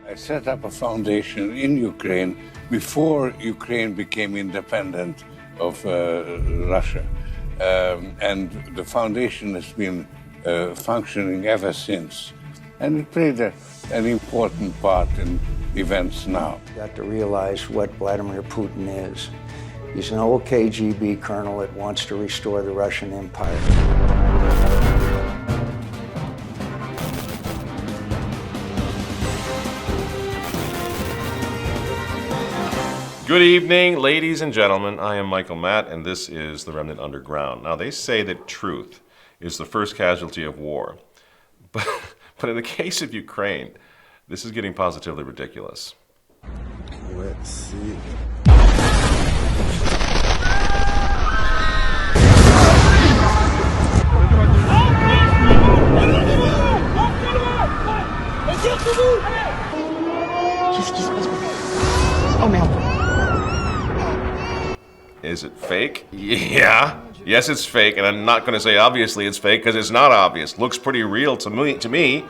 I set up a foundation in Ukraine before Ukraine became independent of Russia. And the foundation has been functioning ever since. And it played an important part in events now. You have to realize what Vladimir Putin is. He's an old KGB colonel that wants to restore the Russian Empire. Good evening, ladies and gentlemen. I am Michael Matt, and this is the Remnant Underground. Now, they say that truth is the first casualty of war. But in the case of Ukraine, this is getting positively ridiculous. Let's see. Oh merde. Is it fake? Yeah. Yes, it's fake, and I'm not going to say obviously it's fake because it's not obvious. Looks pretty real to me.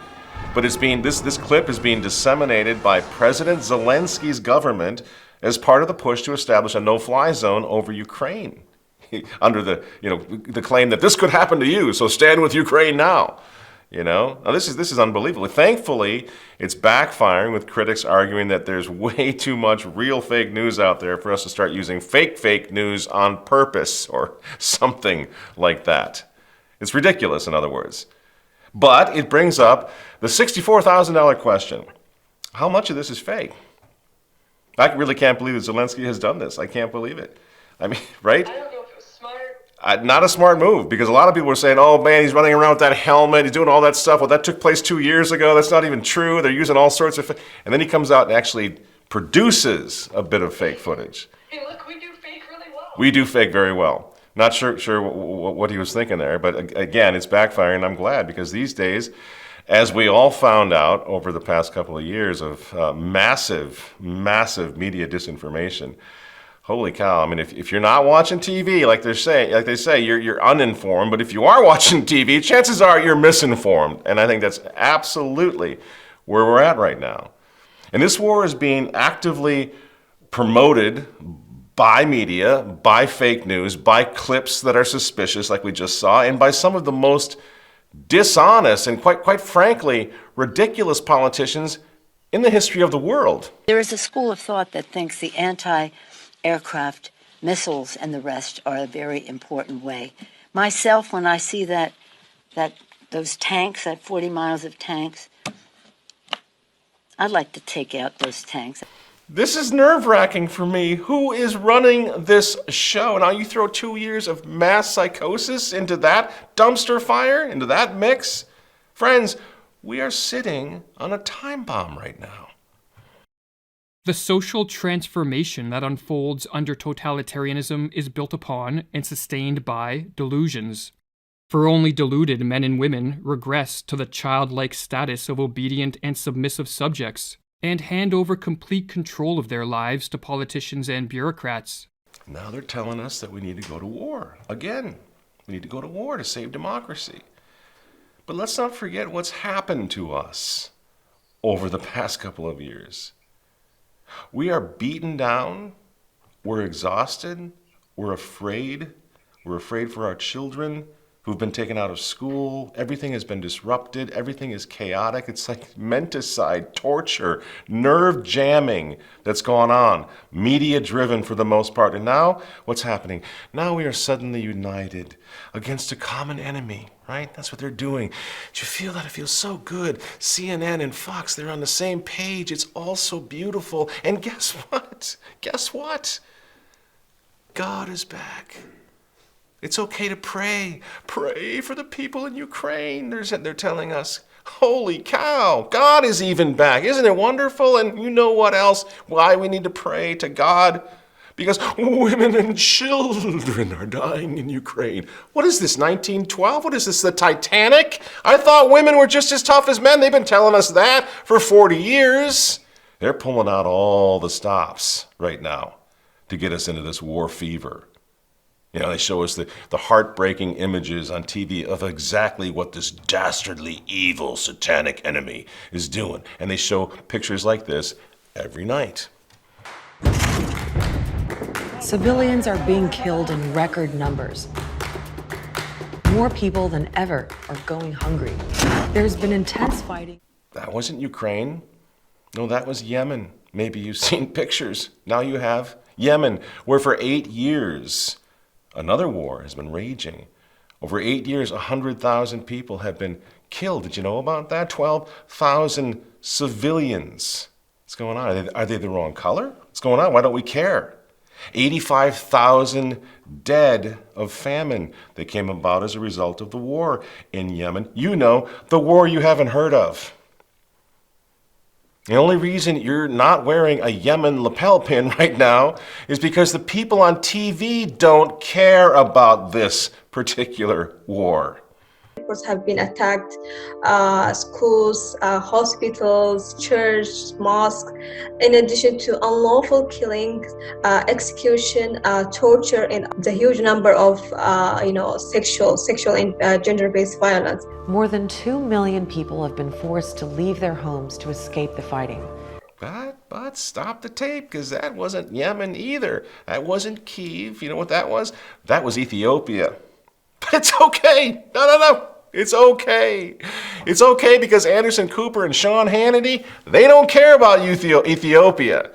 But it's being this clip is being disseminated by President Zelensky's government as part of the push to establish a no-fly zone over Ukraine, under the claim that this could happen to you, so stand with Ukraine now. Now this is unbelievable. Thankfully, it's backfiring, with critics arguing that there's way too much real fake news out there for us to start using fake news on purpose or something like that. It's ridiculous, in other words. But it brings up the $64,000 question. How much of this is fake? I really can't believe that Zelensky has done this. I can't believe it. I mean, right? I don't know if it was smart. Not a smart move, because a lot of people were saying, oh man, he's running around with that helmet, he's doing all that stuff. Well, that took place 2 years ago. That's not even true. They're using all sorts of... And then he comes out and actually produces a bit of fake footage. Hey, look, we do fake really well. We do fake very well. Not sure what he was thinking there, but again, it's backfiring. I'm glad, because these days, as we all found out over the past couple of years of massive media disinformation, holy cow! I mean, if you're not watching TV, like they say, you're uninformed. But if you are watching TV, chances are you're misinformed, and I think that's absolutely where we're at right now. And this war is being actively promoted by media, by fake news, by clips that are suspicious, like we just saw, and by some of the most dishonest and quite frankly ridiculous politicians in the history of the world. There is a school of thought that thinks the anti-aircraft missiles and the rest are a very important way. Myself, when I see those tanks, that 40 miles of tanks, I'd like to take out those tanks. This is nerve-wracking for me. Who is running this show? Now you throw 2 years of mass psychosis into that dumpster fire, into that mix? Friends, we are sitting on a time bomb right now. The social transformation that unfolds under totalitarianism is built upon and sustained by delusions. For only deluded men and women regress to the childlike status of obedient and submissive subjects, and hand over complete control of their lives to politicians and bureaucrats. Now they're telling us that we need to go to war. Again, we need to go to war to save democracy. But let's not forget what's happened to us over the past couple of years. We are beaten down, we're exhausted, we're afraid for our children who've been taken out of school. Everything has been disrupted. Everything is chaotic. It's like menticide, torture, nerve jamming that's gone on. Media driven for the most part. And now, what's happening? Now we are suddenly united against a common enemy, right? That's what they're doing. Do you feel that? It feels so good. CNN and Fox, they're on the same page. It's all so beautiful. And guess what? Guess what? God is back. It's okay to pray. Pray for the people in Ukraine. They're telling us, holy cow, God is even back. Isn't it wonderful? And you know what else? Why we need to pray to God? Because women and children are dying in Ukraine. What is this, 1912? What is this, the Titanic? I thought women were just as tough as men. They've been telling us that for 40 years. They're pulling out all the stops right now to get us into this war fever. You know, they show us the heartbreaking images on TV of exactly what this dastardly, evil, satanic enemy is doing. And they show pictures like this every night. Civilians are being killed in record numbers. More people than ever are going hungry. There's been intense fighting. That wasn't Ukraine. No, that was Yemen. Maybe you've seen pictures. Now you have Yemen, where for 8 years, another war has been raging. Over 8 years, 100,000 people have been killed. Did you know about that? 12,000 civilians. What's going on? Are they the wrong color? What's going on? Why don't we care? 85,000 dead of famine that came about as a result of the war in Yemen. You know, the war you haven't heard of. The only reason you're not wearing a Yemen lapel pin right now is because the people on TV don't care about this particular war. Have been attacked, schools, hospitals, churches, mosques, in addition to unlawful killing, execution, torture, and the huge number of sexual and gender-based violence. More than 2 million people have been forced to leave their homes to escape the fighting. But stop the tape, because that wasn't Yemen either. That wasn't Kyiv. You know what that was? That was Ethiopia. But it's okay. No. It's okay. It's okay because Anderson Cooper and Sean Hannity, they don't care about Ethiopia.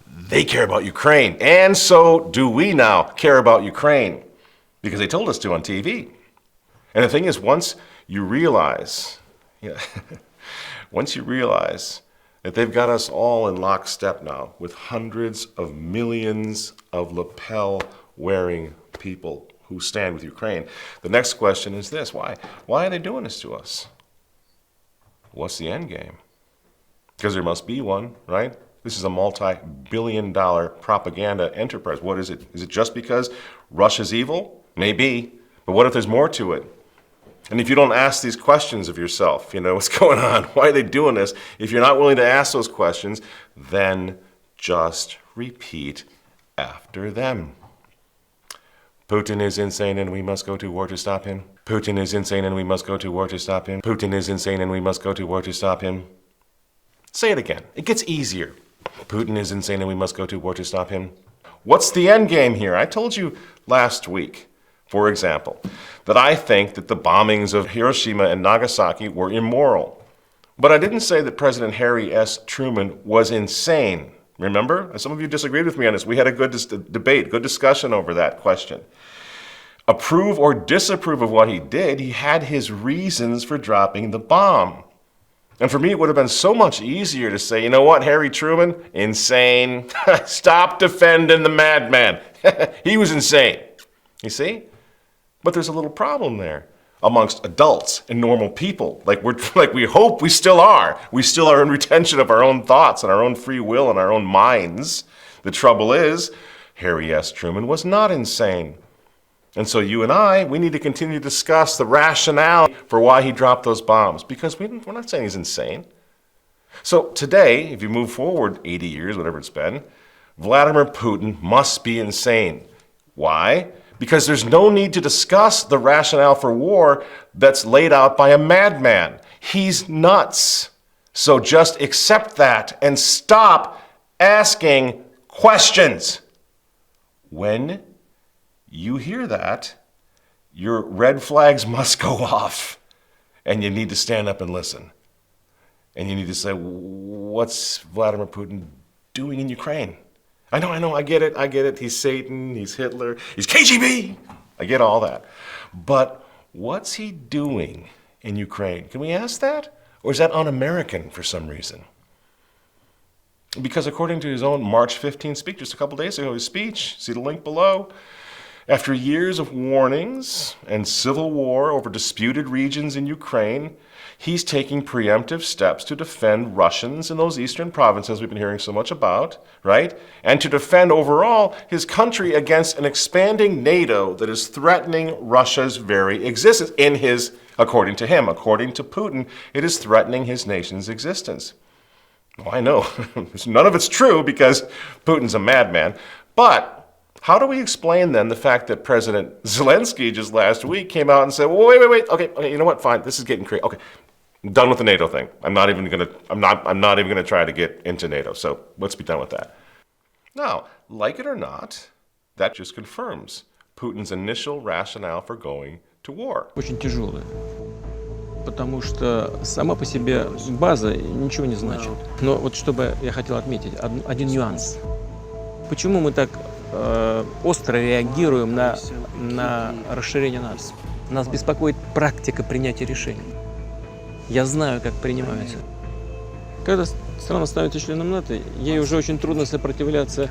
They care about Ukraine. And so do we now care about Ukraine, because they told us to on TV. And the thing is, once you realize that they've got us all in lockstep now with hundreds of millions of lapel-wearing people who stand with Ukraine, the next question is this: why are they doing this to us? What's the end game? Because there must be one, right? This is a multi-billion-dollar propaganda enterprise. What is it? Is it just because Russia's evil? Maybe. But what if there's more to it? And if you don't ask these questions of yourself, what's going on? Why are they doing this? If you're not willing to ask those questions, then just repeat after them. Putin is insane and we must go to war to stop him. Putin is insane and we must go to war to stop him. Putin is insane and we must go to war to stop him. Say it again. It gets easier. Putin is insane and we must go to war to stop him. What's the end game here? I told you last week, for example, that I think that the bombings of Hiroshima and Nagasaki were immoral. But I didn't say that President Harry S. Truman was insane. Remember? Some of you disagreed with me on this. We had a good debate, good discussion over that question. Approve or disapprove of what he did, he had his reasons for dropping the bomb. And for me, it would have been so much easier to say, you know what, Harry Truman? Insane. Stop defending the madman. He was insane. You see? But there's a little problem there amongst adults and normal people, like we hope we still are. We still are in retention of our own thoughts and our own free will and our own minds. The trouble is, Harry S. Truman was not insane. And so you and I, we need to continue to discuss the rationale for why he dropped those bombs, because we're not saying he's insane. So today, if you move forward 80 years, whatever it's been, Vladimir Putin must be insane. Why? Because there's no need to discuss the rationale for war that's laid out by a madman. He's nuts. So just accept that and stop asking questions. When you hear that, your red flags must go off. And you need to stand up and listen. And you need to say, what's Vladimir Putin doing in Ukraine? I know, I get it. He's Satan, he's Hitler, he's KGB. I get all that. But what's he doing in Ukraine? Can we ask that? Or is that un-American for some reason? Because according to his own March 15 speech, just a couple days ago, his speech, see the link below, after years of warnings and civil war over disputed regions in Ukraine, he's taking preemptive steps to defend Russians in those eastern provinces we've been hearing so much about, right? And to defend overall his country against an expanding NATO that is threatening Russia's very existence according to him, according to Putin, it is threatening his nation's existence. Well, I know, none of it's true because Putin's a madman, but How do we explain then the fact that President Zelensky just last week came out and said, well, wait, okay, you know what, fine, this is getting crazy. Okay, I'm done with the NATO thing. I'm not even gonna try to get into NATO. So let's be done with that. Now, like it or not, that just confirms Putin's initial rationale for going to war. Очень тяжелая, потому что сама по себе база ничего не значит. Но вот чтобы я хотел отметить один нюанс. Почему мы так остро реагируем на расширение НАТО? Нас беспокоит практика принятия решений. Я знаю, как принимаются. Когда страна становится членом НАТО, ей уже очень трудно сопротивляться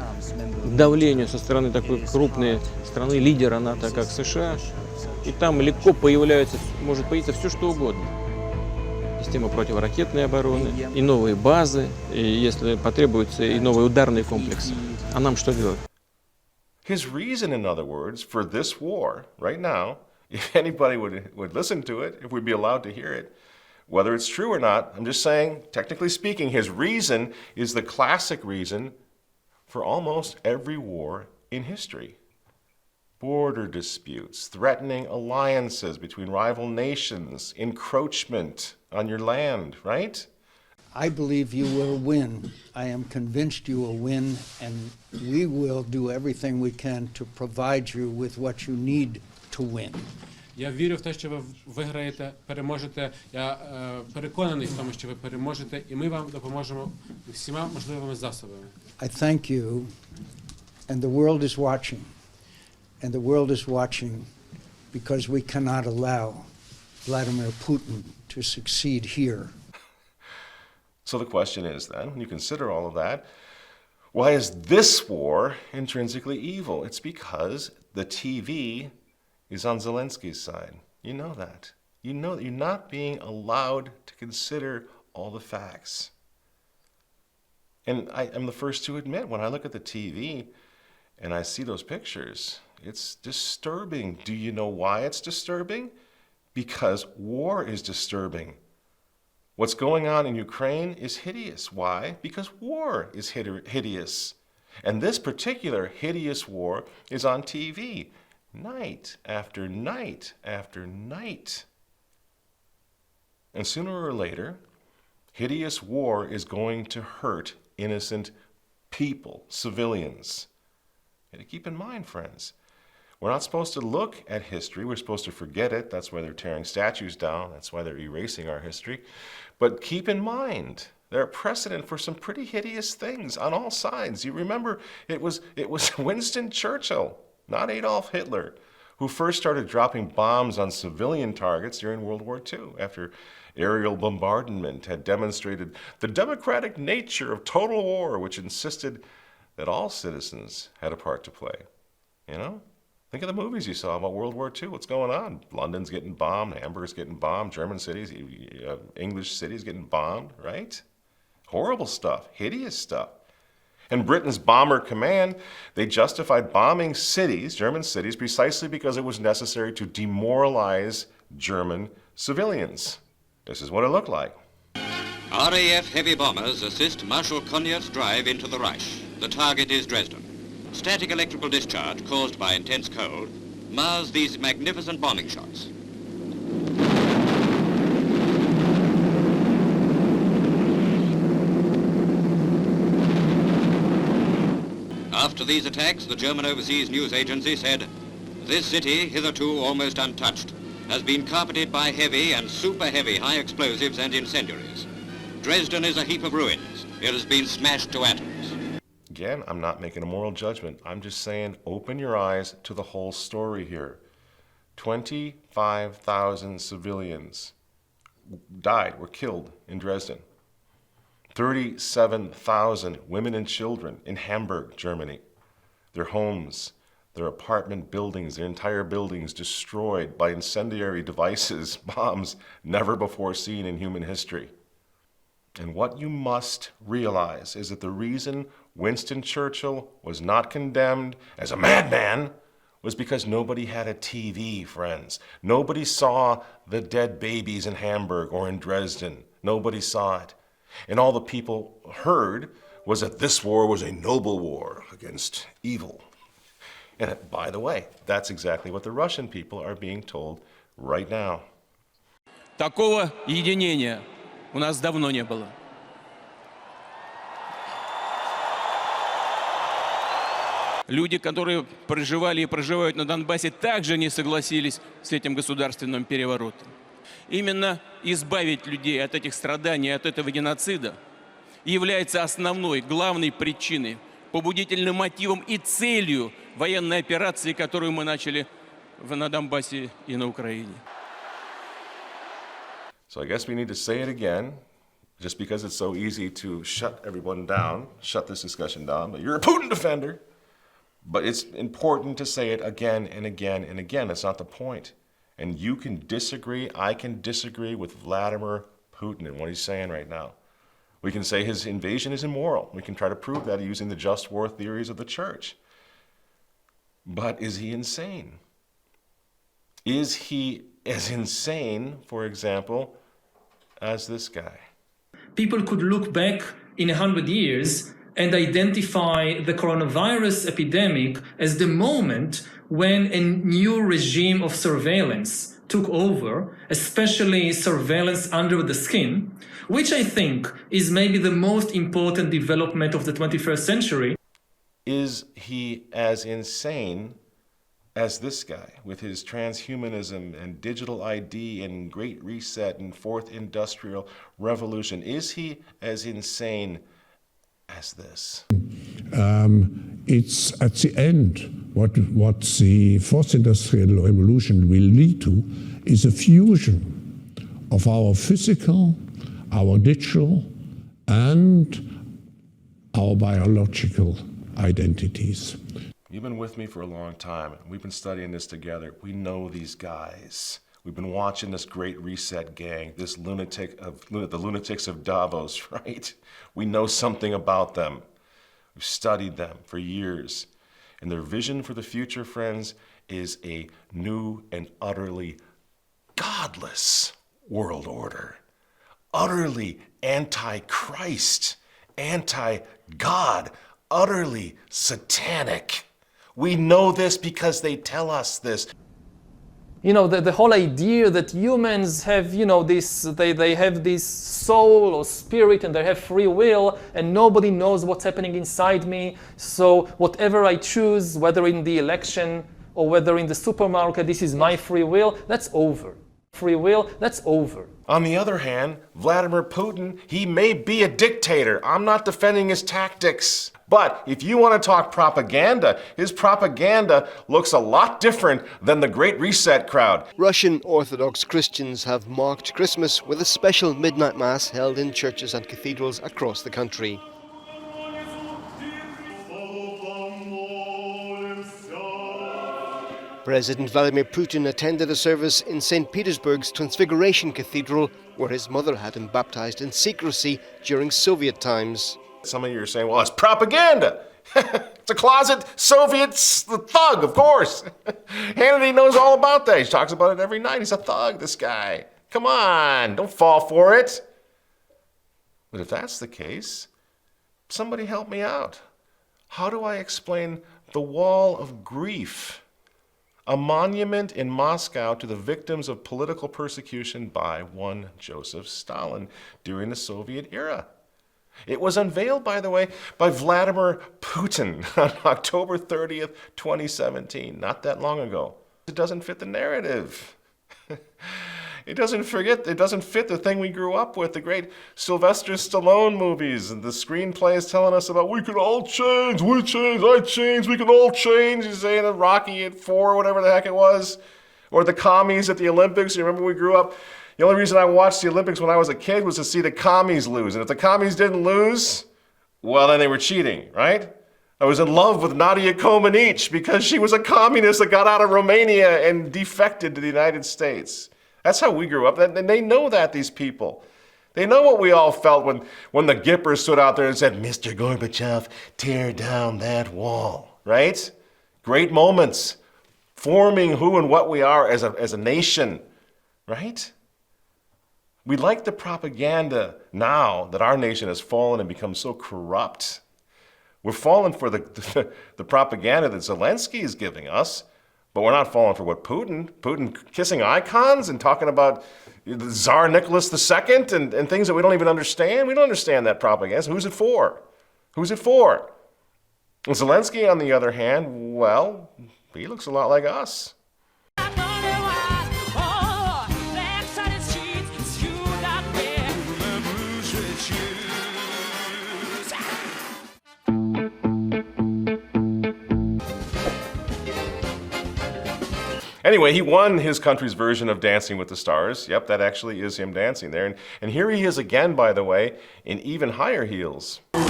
давлению со стороны такой крупной страны, лидера НАТО, как США. И там легко может появиться все, что угодно. Система противоракетной обороны, и новые базы, и, если потребуется, и новые ударные комплексы. А нам что делать? His reason, in other words, for this war, right now, if anybody would listen to it, if we'd be allowed to hear it, whether it's true or not, I'm just saying, technically speaking, his reason is the classic reason for almost every war in history. Border disputes, threatening alliances between rival nations, encroachment on your land, right? I believe you will win. I am convinced you will win, and we will do everything we can to provide you with what you need to win. Я вірю в те, що ви виграєте, переможете. Я переконаний в тому, що ви переможете, і ми вам допоможемо всіма можливими засобами. I thank you, and the world is watching. And the world is watching because we cannot allow Vladimir Putin to succeed here. So the question is then, when you consider all of that, why is this war intrinsically evil? It's because the TV is on Zelensky's side. You know that. You know that you're not being allowed to consider all the facts. And I'm the first to admit, when I look at the TV and I see those pictures, it's disturbing. Do you know why it's disturbing? Because war is disturbing. What's going on in Ukraine is hideous. Why? Because war is hideous. And this particular hideous war is on TV. Night after night after night. And sooner or later, hideous war is going to hurt innocent people, civilians. And to keep in mind, friends, we're not supposed to look at history. We're supposed to forget it. That's why they're tearing statues down. That's why they're erasing our history. But keep in mind, they're a precedent for some pretty hideous things on all sides. You remember, it was Winston Churchill, not Adolf Hitler, who first started dropping bombs on civilian targets during World War II, after aerial bombardment had demonstrated the democratic nature of total war, which insisted that all citizens had a part to play. You know? Think of the movies you saw about World War II. What's going on? London's getting bombed, Hamburg's getting bombed, German cities, English cities getting bombed, right? Horrible stuff, hideous stuff. And Britain's bomber command, they justified bombing cities, German cities, precisely because it was necessary to demoralize German civilians. This is what it looked like. RAF heavy bombers assist Marshal Conniar's drive into the Reich. The target is Dresden. Static electrical discharge caused by intense cold mars these magnificent bombing shots. After these attacks, the German overseas news agency said, "This city, hitherto almost untouched, has been carpeted by heavy and super heavy high explosives and incendiaries. Dresden is a heap of ruins. It has been smashed to atoms." Again, I'm not making a moral judgment. I'm just saying, open your eyes to the whole story here. 25,000 civilians died, were killed in Dresden. 37,000 women and children in Hamburg, Germany. Their homes, their apartment buildings, their entire buildings destroyed by incendiary devices, bombs never before seen in human history. And what you must realize is that the reason Winston Churchill was not condemned as a madman was because nobody had a TV, friends. Nobody saw the dead babies in Hamburg or in Dresden. Nobody saw it. And all the people heard was that this war was a noble war against evil. And by the way, that's exactly what the Russian people are being told right now. Такого единения у нас давно не было. Люди, которые проживали и проживают на Донбассе, также не согласились с этим государственным переворотом. Именно избавить людей от этих страданий, от этого геноцида является основной, главной причиной, побудительным мотивом и целью военной операции, которую мы начали на Донбассе и на Украине. So I guess we need to say it again, just because it's so easy to shut everyone down, shut this discussion down, but you're a Putin defender. But it's important to say it again and again and again. That's not the point. And you can disagree, I can disagree with Vladimir Putin and what he's saying right now. We can say his invasion is immoral. We can try to prove that using the just war theories of the church. But is he insane? Is he as insane, for example, as this guy? People could look back in 100 years and identify the coronavirus epidemic as the moment when a new regime of surveillance took over, especially surveillance under the skin, which I think is maybe the most important development of the 21st century. Is he as insane as this guy with his transhumanism and digital ID and Great Reset and Fourth Industrial Revolution? Is he as insane as this? It's at the end, what the Fourth Industrial Revolution will lead to is a fusion of our physical, our digital, and our biological identities. You've been with me for a long time. We've been studying this together. We know these guys. We've been watching this Great Reset gang, the lunatics of Davos, right? We know something about them. We've studied them for years. And their vision for the future, friends, is a new and utterly godless world order. Utterly anti-Christ, anti-God, utterly satanic. We know this because they tell us this. You know, the whole idea that humans have, you know, they have this soul or spirit and they have free will and nobody knows what's happening inside me. So whatever I choose, whether in the election or whether in the supermarket, this is my free will, that's over. Free will, that's over. On the other hand, Vladimir Putin, he may be a dictator. I'm not defending his tactics. But if you want to talk propaganda, his propaganda looks a lot different than the Great Reset crowd. Russian Orthodox Christians have marked Christmas with a special midnight mass held in churches and cathedrals across the country. President Vladimir Putin attended a service in St. Petersburg's Transfiguration Cathedral, where his mother had him baptized in secrecy during Soviet times. Some of you are saying, well, it's propaganda. It's a closet Soviet thug, of course. Hannity knows all about that. He talks about it every night. He's a thug, this guy. Come on, don't fall for it. But if that's the case, somebody help me out. How do I explain the wall of grief? A monument in Moscow to the victims of political persecution by one Joseph Stalin during the Soviet era. It was unveiled, by the way, by Vladimir Putin on October 30th, 2017, not that long ago. It doesn't fit the narrative. It doesn't fit the thing we grew up with, the great Sylvester Stallone movies, and the screenplay is telling us about we can all change, we change, I change, we can all change. He's saying in Rocky at 4, whatever the heck it was. Or the commies at the Olympics. You remember we grew up, the only reason I watched the Olympics when I was a kid was to see the commies lose. And if the commies didn't lose, well, then they were cheating, right? I was in love with Nadia Comaneci because she was a communist that got out of Romania and defected to the United States. That's how we grew up, and they know that, these people. They know what we all felt when the Gippers stood out there and said, Mr. Gorbachev, tear down that wall, right? Great moments, forming who and what we are as a nation, right? We like the propaganda now that our nation has fallen and become so corrupt. We're falling for the propaganda that Zelensky is giving us, but we're not falling for what Putin kissing icons and talking about the Tsar Nicholas II and things that we don't even understand. We don't understand that propaganda. So who's it for? Who's it for? And Zelensky, on the other hand, well, he looks a lot like us. Anyway, he won his country's version of Dancing with the Stars. Yep, that actually is him dancing there. And here he is again, by the way, in even higher heels. You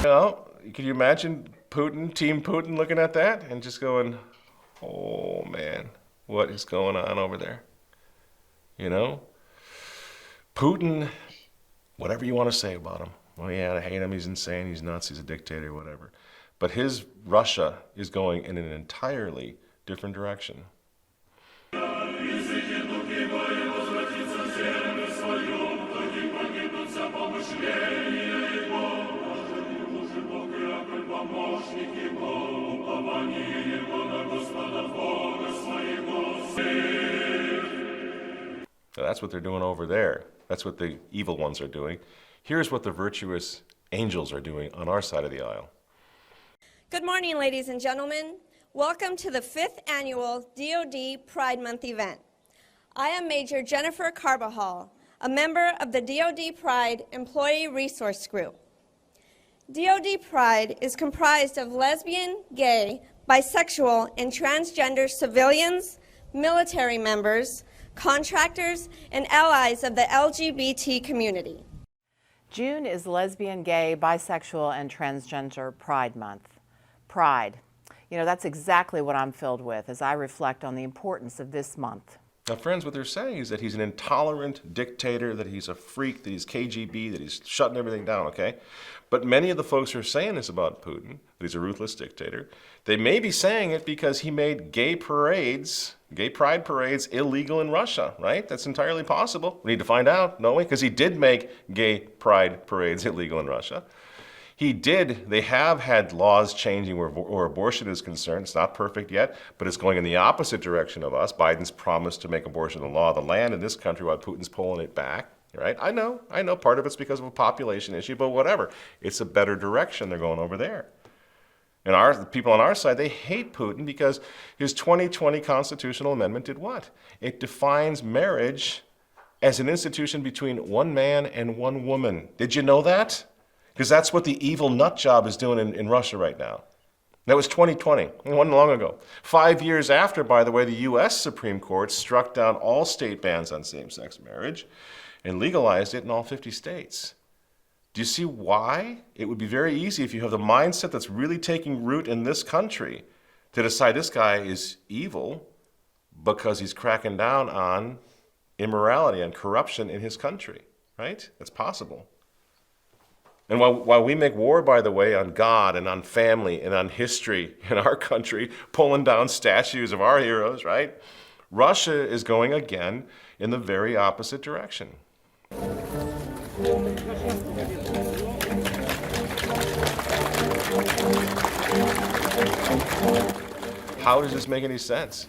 know, can you imagine Putin, Team Putin, looking at that and just going, oh man, what is going on over there? You know? Putin, whatever you want to say about him, well, yeah, I hate him, he's insane, he's nuts, he's a dictator, whatever. But his Russia is going in an entirely different direction. So that's what they're doing over there. That's what the evil ones are doing. Here's what the virtuous angels are doing on our side of the aisle. Good morning, ladies and gentlemen. Welcome to the 5th annual DoD Pride Month event. I am Major Jennifer Carbajal, a member of the DoD Pride Employee Resource Group. DoD Pride is comprised of lesbian, gay, bisexual, and transgender civilians, military members, contractors, and allies of the LGBT community. June is Lesbian, Gay, Bisexual, and Transgender Pride Month. Pride. You know, that's exactly what I'm filled with as I reflect on the importance of this month. Now, friends, what they're saying is that he's an intolerant dictator, that he's a freak, that he's KGB, that he's shutting everything down, okay? But many of the folks who are saying this about Putin, that he's a ruthless dictator, they may be saying it because he made gay pride parades illegal in Russia, right? That's entirely possible. We need to find out, don't we? Because he did make gay pride parades illegal in Russia. They have had laws changing where abortion is concerned. It's not perfect yet, but it's going in the opposite direction of us. Biden's promised to make abortion the law of the land in this country while Putin's pulling it back, right? I know, part of it's because of a population issue, but whatever. It's a better direction they're going over there. And the people on our side, they hate Putin because his 2020 constitutional amendment did what? It defines marriage as an institution between one man and one woman. Did you know that? Because that's what the evil nut job is doing in Russia right now. That was 2020, it wasn't long ago. 5 years after, by the way, the U.S. Supreme Court struck down all state bans on same-sex marriage and legalized it in all 50 states. Do you see why? It would be very easy if you have the mindset that's really taking root in this country to decide this guy is evil because he's cracking down on immorality and corruption in his country, right? It's possible. And while we make war, by the way, on God and on family and on history in our country, pulling down statues of our heroes, right? Russia is going again in the very opposite direction. How does this make any sense?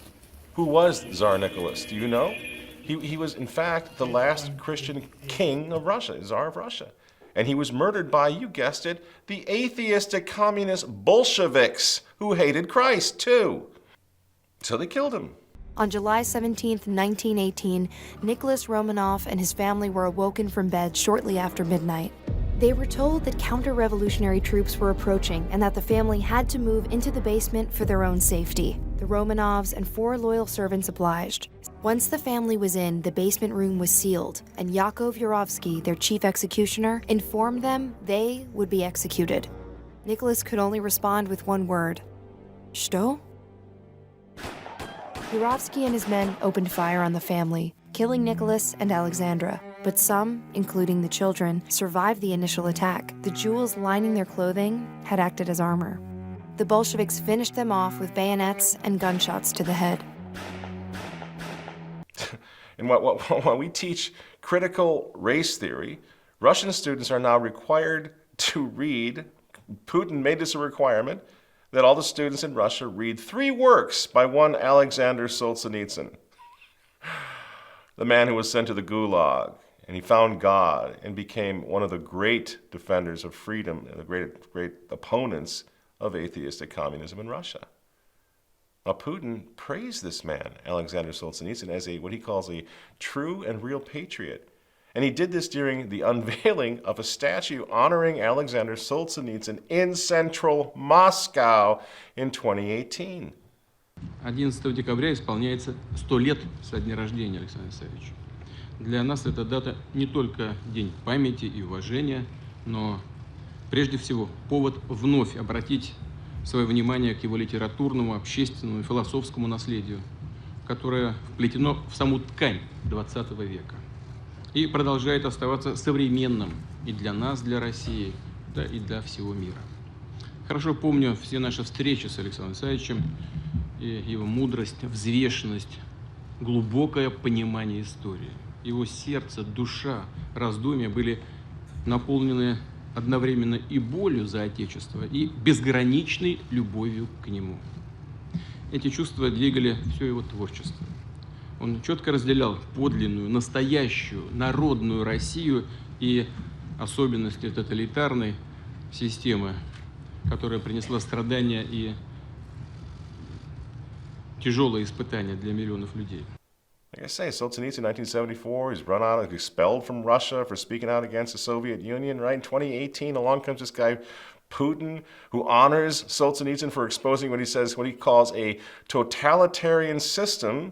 Who was Tsar Nicholas? Do you know? He was, in fact, the last Christian king of Russia, Tsar of Russia. And he was murdered by, you guessed it, the atheistic communist Bolsheviks who hated Christ too. So they killed him. On July 17, 1918, Nicholas Romanov and his family were awoken from bed shortly after midnight. They were told that counter-revolutionary troops were approaching and that the family had to move into the basement for their own safety. The Romanovs and 4 loyal servants obliged. Once the family was in, the basement room was sealed, and Yakov Yurovsky, their chief executioner, informed them they would be executed. Nicholas could only respond with one word: "Что?" Yurovsky and his men opened fire on the family, killing Nicholas and Alexandra. But some, including the children, survived the initial attack. The jewels lining their clothing had acted as armor. The Bolsheviks finished them off with bayonets and gunshots to the head. And while we teach critical race theory, Russian students are now required to read, Putin made this a requirement, that all the students in Russia read 3 works by one Alexander Solzhenitsyn, the man who was sent to the Gulag, and he found God and became one of the great defenders of freedom and the great opponents of atheistic communism in Russia. Now, Putin praised this man, Alexander Solzhenitsyn, as what he calls a true and real patriot. And he did this during the unveiling of a statue honoring Alexander Solzhenitsyn in central Moscow in 2018. 11 декабря исполняется 100 лет со дня рождения Александра Александровича. Для нас эта дата не только день памяти и уважения, но прежде всего повод вновь обратить свое внимание к его литературному, общественному и философскому наследию, которое вплетено в саму ткань XX века и продолжает оставаться современным и для нас, для России, да и для всего мира. Хорошо помню все наши встречи с Александром Александровичем, и его мудрость, взвешенность, глубокое понимание истории. Его сердце, душа, раздумья были наполнены одновременно и болью за Отечество, и безграничной любовью к нему. Эти чувства двигали все его творчество. Он четко разделял подлинную, настоящую, народную Россию и особенности тоталитарной системы, которая принесла страдания и тяжелые испытания для миллионов людей. Like I say, Solzhenitsyn in 1974, he's run out, expelled from Russia for speaking out against the Soviet Union, right? In 2018, along comes this guy, Putin, who honors Solzhenitsyn for exposing what he calls a totalitarian system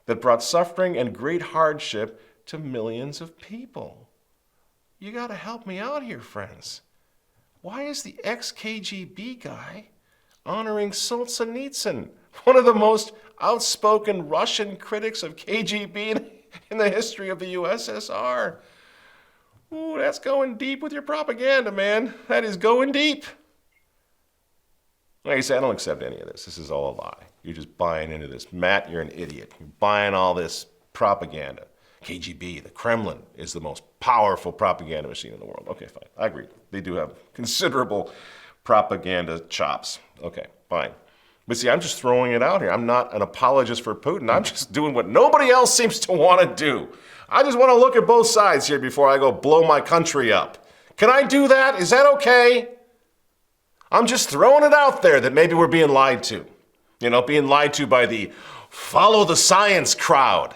that brought suffering and great hardship to millions of people. You gotta help me out here, friends. Why is the ex-KGB guy honoring Solzhenitsyn, one of the most outspoken Russian critics of KGB in the history of the USSR? Ooh, that's going deep with your propaganda, man. That is going deep. Like I said, I don't accept any of this. This is all a lie. You're just buying into this. Matt, you're an idiot. You're buying all this propaganda. KGB, the Kremlin, is the most powerful propaganda machine in the world. Okay, fine. I agree. They do have considerable propaganda chops. Okay, fine. But see, I'm just throwing it out here. I'm not an apologist for Putin. I'm just doing what nobody else seems to want to do. I just want to look at both sides here before I go blow my country up. Can I do that? Is that okay? I'm just throwing it out there that maybe we're being lied to. You know, being lied to by the follow the science crowd.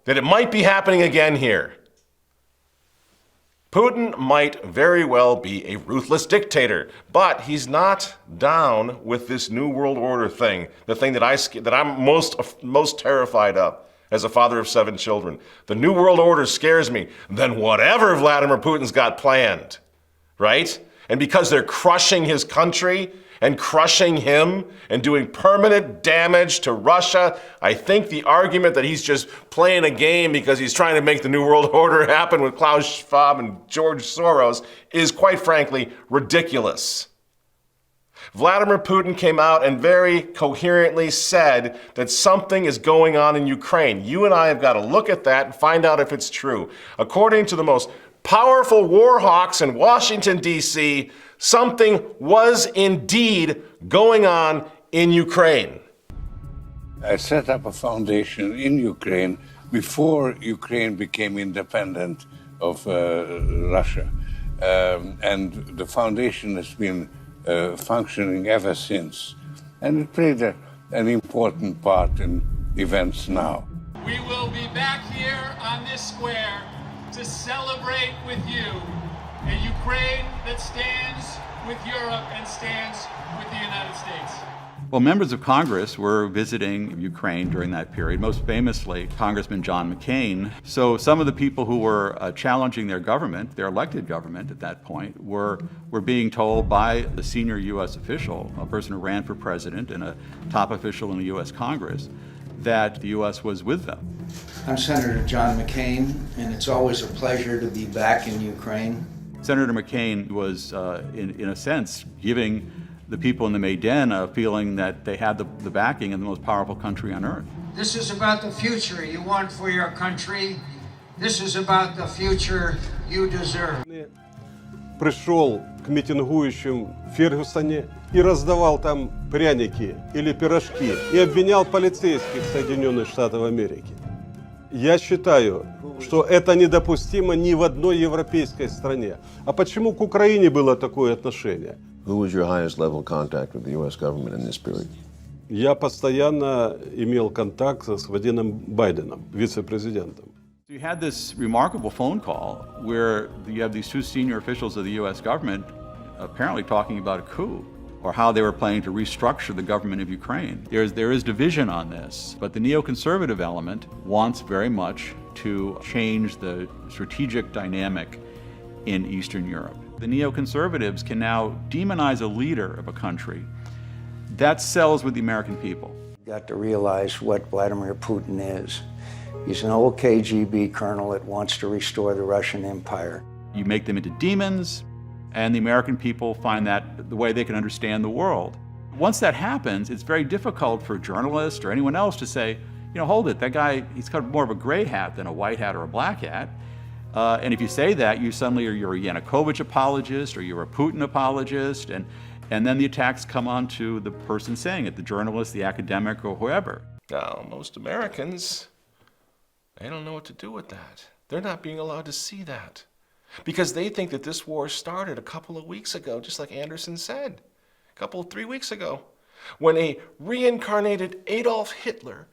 That it might be happening again here. Putin might very well be a ruthless dictator, but he's not down with this New World Order thing, the thing that I'm most terrified of as a father of 7 children. The New World Order scares me than whatever Vladimir Putin's got planned, right? And because they're crushing his country and crushing him and doing permanent damage to Russia, I think the argument that he's just playing a game because he's trying to make the New World Order happen with Klaus Schwab and George Soros is, quite frankly, ridiculous. Vladimir Putin came out and very coherently said that something is going on in Ukraine. You and I have got to look at that and find out if it's true. According to the most powerful war hawks in Washington, D.C., something was indeed going on in Ukraine. I set up a foundation in Ukraine before Ukraine became independent of Russia. And the foundation has been functioning ever since. And it played an important part in events now. We will be back here on this square to celebrate with you a Ukraine that stands with Europe and stands with the United States. Well, members of Congress were visiting Ukraine during that period, most famously Congressman John McCain. So some of the people who were challenging their government, their elected government at that point, were being told by the senior U.S. official, a person who ran for president and a top official in the U.S. Congress, that the U.S. was with them. I'm Senator John McCain, and it's always a pleasure to be back in Ukraine. Senator McCain was, in a sense, giving the people in the Maidan a feeling that they had the backing of the most powerful country on earth. This is about the future you want for your country. This is about the future you deserve. Пришел к митингующим в Фергюсоне и раздавал там пряники или пирожки и обвинял полицейских Соединенных Штатов Америки. Я считаю, что это недопустимо ни в одной европейской стране. А почему к Украине было такое отношение? Who was your highest level contact with the U.S. government in this period? Я постоянно имел контакт с господином Байденом, вице-президентом. You had this remarkable phone call where you have these two senior officials of the U.S. government apparently talking about a coup or how they were planning to restructure the government of Ukraine. There is division on this, but the neoconservative element wants very much to change the strategic dynamic in Eastern Europe. The neoconservatives can now demonize a leader of a country. That sells with the American people. You got to realize what Vladimir Putin is. He's an old KGB colonel that wants to restore the Russian Empire. You make them into demons, and the American people find that the way they can understand the world. Once that happens, it's very difficult for journalists or anyone else to say, you know, hold it, that guy, he's got more of a gray hat than a white hat or a black hat. And if you say that, you suddenly are you're a Yanukovych apologist or you're a Putin apologist, and then the attacks come on to the person saying it, the journalist, the academic, or whoever. Now, most Americans, they don't know what to do with that. They're not being allowed to see that because they think that this war started a couple of weeks ago, just like Anderson said, 3 weeks ago, when a reincarnated Adolf Hitler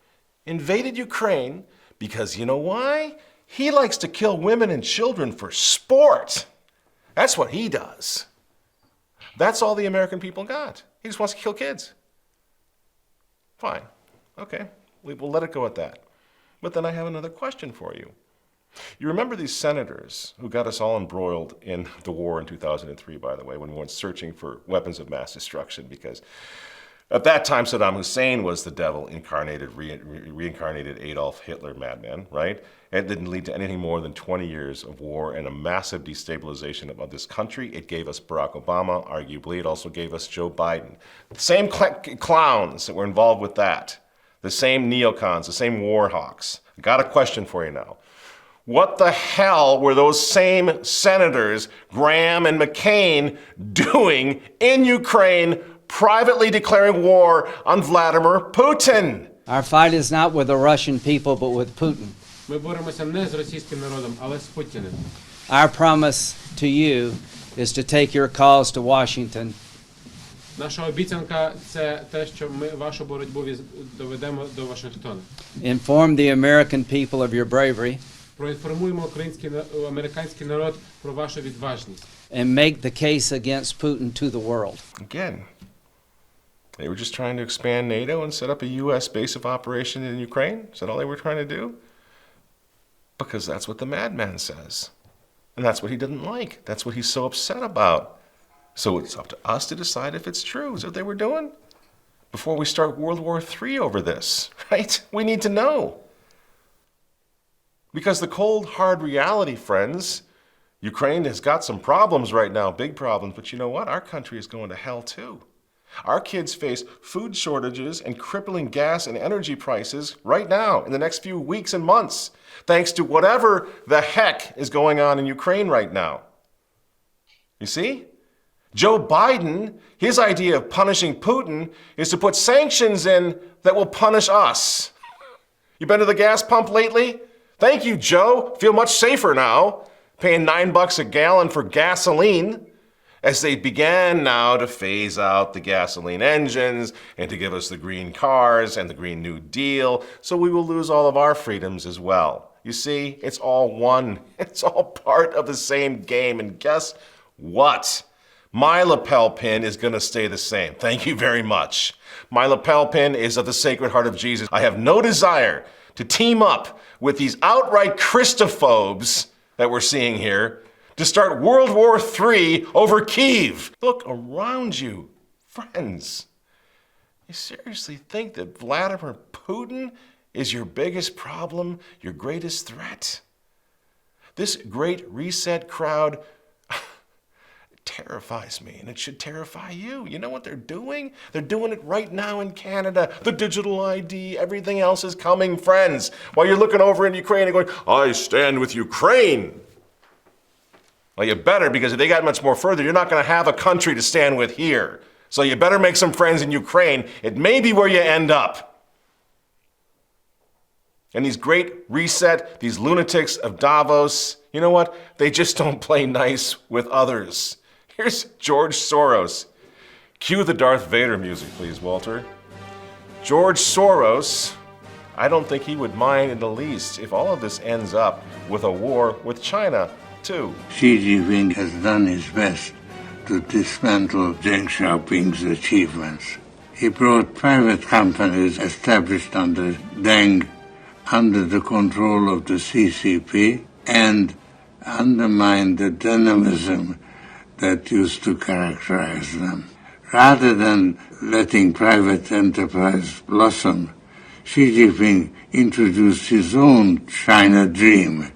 invaded Ukraine because, you know why? He likes to kill women and children for sport. That's what he does. That's all the American people got. He just wants to kill kids. Fine. Okay. We'll let it go at that. But then I have another question for you. You remember these senators who got us all embroiled in the war in 2003, by the way, when we went searching for weapons of mass destruction, because at that time Saddam Hussein was the devil incarnated, reincarnated Adolf Hitler madman, right? It didn't lead to anything more than 20 years of war and a massive destabilization of this country. It gave us Barack Obama, arguably. It also gave us Joe Biden. The same clowns that were involved with that. The same neocons, the same war hawks. I got a question for you now. What the hell were those same senators, Graham and McCain, doing in Ukraine, privately declaring war on Vladimir Putin? Our fight is not with the Russian people, but with Putin. Ми боремося не з російським народом, але з Путіним. Our promise to you is to take your cause to Washington. Наша обіцянка – це те, що ми вашу боротьбу доведемо до Вашингтона. Inform the American people of your bravery. Проінформуємо американський народ про вашу відважність. And make the case against Putin to the world. Again, they were just trying to expand NATO and set up a U.S. base of operation in Ukraine? Is that all they were trying to do? Because that's what the madman says. And that's what he didn't like. That's what he's so upset about. So it's up to us to decide if it's true. Is that what they were doing? Before we start World War III over this, right? We need to know. Because the cold, hard reality, friends, Ukraine has got some problems right now, big problems, but you know what? Our country is going to hell too. Our kids face food shortages and crippling gas and energy prices right now in the next few weeks and months, thanks to whatever the heck is going on in Ukraine right now. You see? Joe Biden, his idea of punishing Putin is to put sanctions in that will punish us. You been to the gas pump lately? Thank you, Joe. Feel much safer now, paying $9 a gallon for gasoline, as they began now to phase out the gasoline engines and to give us the green cars and the Green New Deal, so we will lose all of our freedoms as well. You see, it's all one. It's all part of the same game. And guess what? My lapel pin is going to stay the same. Thank you very much. My lapel pin is of the Sacred Heart of Jesus. I have no desire to team up with these outright Christophobes that we're seeing here to start World War III over Kyiv. Look around you, friends. You seriously think that Vladimir Putin is your biggest problem, your greatest threat? This great reset crowd, terrifies me, and it should terrify you. You know what they're doing? They're doing it right now in Canada. The digital ID, everything else is coming, friends. While you're looking over in Ukraine and going, I stand with Ukraine. Well, you better, because if they got much more further, you're not going to have a country to stand with here. So you better make some friends in Ukraine. It may be where you end up. And these great reset, these lunatics of Davos, you know what? They just don't play nice with others. Here's George Soros. Cue the Darth Vader music, please, Walter. George Soros, I don't think he would mind in the least if all of this ends up with a war with China, too. Xi Jinping has done his best to dismantle Deng Xiaoping's achievements. He brought private companies established under Deng under the control of the CCP and undermined the dynamism that used to characterize them. Rather than letting private enterprise blossom, Xi Jinping introduced his own China dream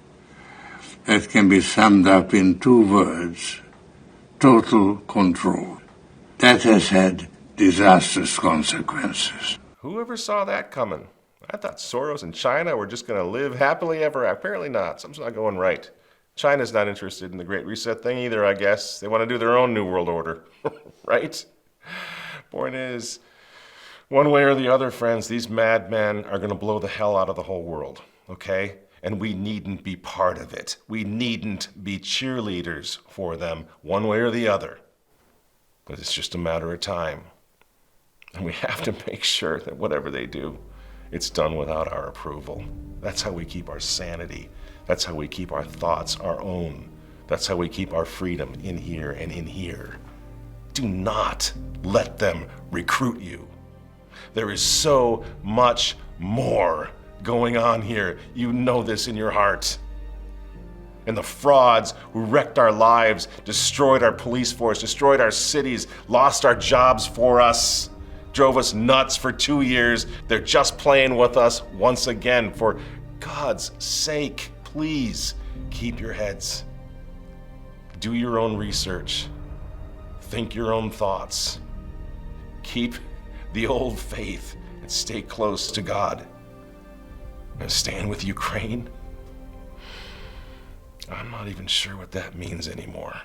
that can be summed up in 2 words: total control. That has had disastrous consequences. Whoever saw that coming? I thought Soros and China were just going to live happily ever after. Apparently not. Something's not going right. China's not interested in the Great Reset thing either, I guess. They want to do their own New World Order, right? Point is, one way or the other, friends, these madmen are going to blow the hell out of the whole world, okay? And we needn't be part of it. We needn't be cheerleaders for them, one way or the other. But it's just a matter of time. And we have to make sure that whatever they do, it's done without our approval. That's how we keep our sanity. That's how we keep our thoughts our own. That's how we keep our freedom in here and in here. Do not let them recruit you. There is so much more going on here. You know this in your heart. And the frauds who wrecked our lives, destroyed our police force, destroyed our cities, lost our jobs for us, drove us nuts for 2 years. They're just playing with us once again. For God's sake, please keep your heads. Do your own research. Think your own thoughts. Keep the old faith and stay close to God. And stand with Ukraine? I'm not even sure what that means anymore.